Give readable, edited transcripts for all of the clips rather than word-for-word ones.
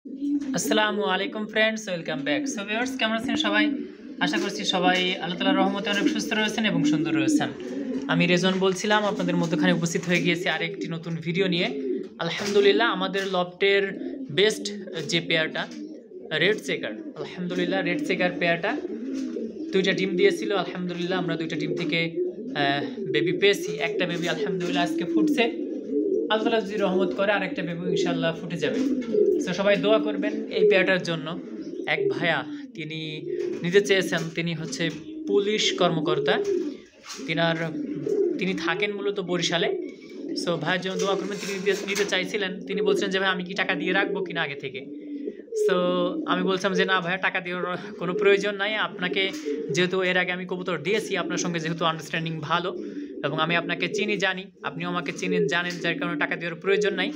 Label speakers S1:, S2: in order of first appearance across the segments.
S1: আসসালামু আলাইকুম friends, welcome back. So viewers, কেমন আছেন সবাই? আশা করছি সবাই আল্লাহ তাআলার রহমতে অনেক সুস্থ রয়েছেন এবং সুন্দর রয়েছেন। আমি রেজন বলছিলাম, আপনাদের মধ্যখানে উপস্থিত হয়ে গিয়েছি আরেকটি নতুন ভিডিও নিয়ে। আলহামদুলিল্লাহ, আমাদের লফটের বেস্ট যে পেয়ারটা রেড চেকার, আলহামদুলিল্লাহ রেড চেকার পেয়ারটা দুইটা ডিম দিয়েছিল। আলহামদুলিল্লাহ আমরা দুইটা ডিম থেকে বেবি পেয়েছি। একটা বেবি আলহামদুলিল্লাহ আজকে ফুটছে। আল্লাহ যদি রহমত করে আরেকটা বেবি ইনশাল্লাহ ফুটে যাবে। তো সবাই দোয়া করবেন এই পেয়ারটার জন্য। এক ভাইয়া তিনি নিতে চেয়েছেন, তিনি হচ্ছে পুলিশ কর্মকর্তা, তিনি থাকেন মূলত বরিশালে। সো ভাইয়ের জন্য দোয়া করবেন। তিনি নিতে চাইছিলেন, তিনি বলছেন যে ভাই আমি কি টাকা দিয়ে রাখবো কিনা আগে থেকে। সো আমি বলছিলাম যে না ভাইয়া, টাকা দেওয়ার কোনো প্রয়োজন নাই। আপনাকে যেহেতু এর আগে আমি কবুতর দিয়েছি, আপনার সঙ্গে যেহেতু আন্ডারস্ট্যান্ডিং ভালো এবং আমি আপনাকে চিনি জানি, আপনিও আমাকে চিনেন জানেন, যার কারণে টাকা দেওয়ার প্রয়োজন নাই।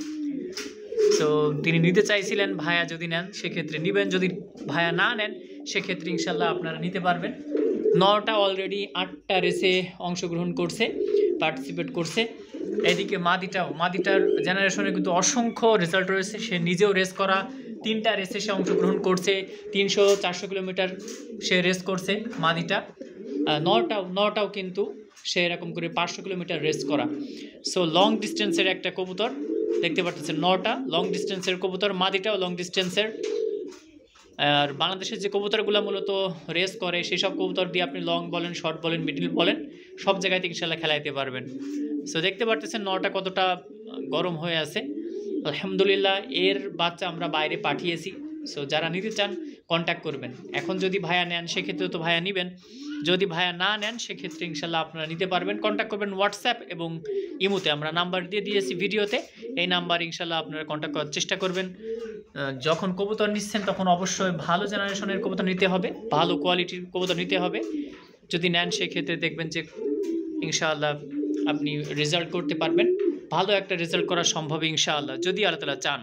S1: সো তিনি নিতে চাইছিলেন, ভাইয়া যদি নেন সেক্ষেত্রে নেবেন, যদি ভাইয়া না নেন সেক্ষেত্রে ইনশাল্লাহ আপনারা নিতে পারবেন। নটা অলরেডি 8টা রেসে অংশগ্রহণ করছে, পার্টিসিপেট করছে। এদিকে মাদিটার জেনারেশনে কিন্তু অসংখ্য রেজাল্ট রয়েছে। সে নিজেও রেস করা 3টা রেসে সে অংশগ্রহণ করছে। 300-400 কিলোমিটার সে রেস করছে মাদিটা। নটাও কিন্তু সে এরকম করে 500 কিলোমিটার রেস করা। সো লং ডিস্টেন্সের একটা কবুতর দেখতে পাচ্ছেন। নটা লং ডিস্টেন্সের কবুতর, মাদিটাও লং ডিস্টেন্সের। আর বাংলাদেশের যে কবুতরগুলো মূলত রেস করে সেই সব কবুতর দিয়ে আপনি লং বলেন, শর্ট বলেন, মিডিল বলেন, সব জায়গায় ইনশাল্লাহ খেলাইতে পারবেন। সো দেখতে পাচ্ছেন নটা কতটা গরম হয়ে আছে। আলহামদুলিল্লাহ এর বাচ্চা আমরা বাইরে পাঠিয়েছি। সো যারা নিতে চান কন্ট্যাক্ট করবেন। এখন যদি ভাইয়া নেন সেক্ষেত্রে তো ভাইয়া নেবেন, যদি ভাইয়া না নেন সেক্ষেত্রে ইনশাল্লাহ আপনারা নিতে পারবেন। কন্ট্যাক্ট করবেন হোয়াটসঅ্যাপ এবং ইমোতে, আমরা নাম্বার দিয়ে দিয়েছি ভিডিওতে। এই নাম্বার ইনশাল্লাহ আপনারা কন্ট্যাক্ট করার চেষ্টা করবেন। যখন কবুতর নিচ্ছেন তখন অবশ্যই ভালো জেনারেশনের কবুতর নিতে হবে, ভালো কোয়ালিটির কবুতর নিতে হবে। যদি নেন সেক্ষেত্রে দেখবেন যে ইনশাআল্লাহ আপনি রেজাল্ট করতে পারবেন, ভালো একটা রেজাল্ট করা সম্ভব ইনশাআল্লাহ, যদি আল্লাহ তাআলা চান।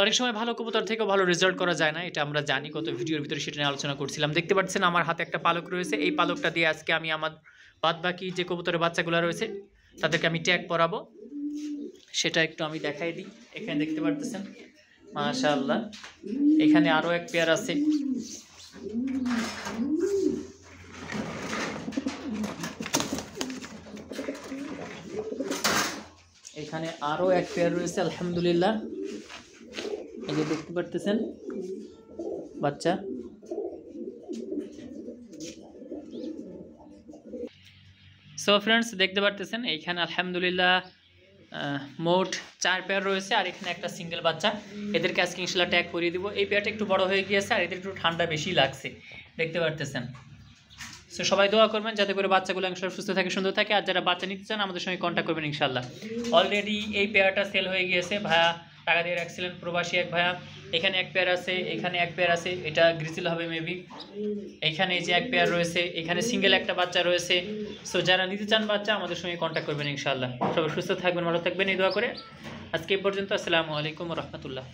S1: অনেক সময় ভালো কবুতর থেকেও ভালো রেজাল্ট করা যায় না, এটা আমরা জানি। কত ভিডিওর ভিতরে সেটা নিয়ে আলোচনা করছিলাম। দেখতে পাচ্ছেন আমার হাতে একটা পালক রয়েছে। এই পালকটা দিয়ে আজকে আমি আমার বাদবাকি যে কবুতরের বাচ্চাগুলো রয়েছে তাদেরকে আমি ট্যাগ পরাবো, সেটা একটু আমি দেখাই দিই। এখানে দেখতে পাচ্ছেন মাশাআল্লাহ, এখানে আরও এক পেয়ার আছে। এখানে আরও এক পেয়ার রয়েছে আলহামদুলিল্লাহ। এই যে দেখতে পাচ্ছেন বাচ্চা। সো ফ্রেন্ডস, দেখতে পাচ্ছেন এইখানে আলহামদুলিল্লাহ মোট 4 পেয়ার রয়েছে, আর এখানে একটা সিঙ্গেল বাচ্চা। এদেরকে আজকে ইনশাল্লাহ ট্যাগ করিয়ে দিব। এই পেয়ারটা একটু বড় হয়ে গিয়েছে আর এদের একটু ঠান্ডা বেশি লাগছে, দেখতে পাচ্ছেন। সো সবাই দোয়া করবেন যাতে করে বাচ্চাগুলো ইনশাল্লাহ সুস্থ থাকে, সুন্দর থাকে। আর যারা বাচ্চা নিতে চান আমাদের সঙ্গে কন্ট্যাক্ট করবেন ইনশাল্লাহ। অলরেডি এই পেয়ারটা সেল হয়ে গিয়েছে, ভাইয়া টাকা দিয়ে রাখছিলেন, প্রবাসী এক ভাইয়া। এখানে এক পেয়ার আছে, এখানে এক পেয়ার আছে, এটা গ্রিসিল হবে মেবি। এখানে এই যে এক পেয়ার রয়েছে, এখানে সিঙ্গেল একটা বাচ্চা রয়েছে। সো যারা নিতে চান বাচ্চা আমাদের সঙ্গে কন্ট্যাক্ট করবেন ইনশাআল্লাহ। সবাই সুস্থ থাকবেন, ভালো থাকবেন এই দোয়া করে। আজকে এই পর্যন্ত। আসসালামু আলাইকুম ওয়া রাহমাতুল্লাহ।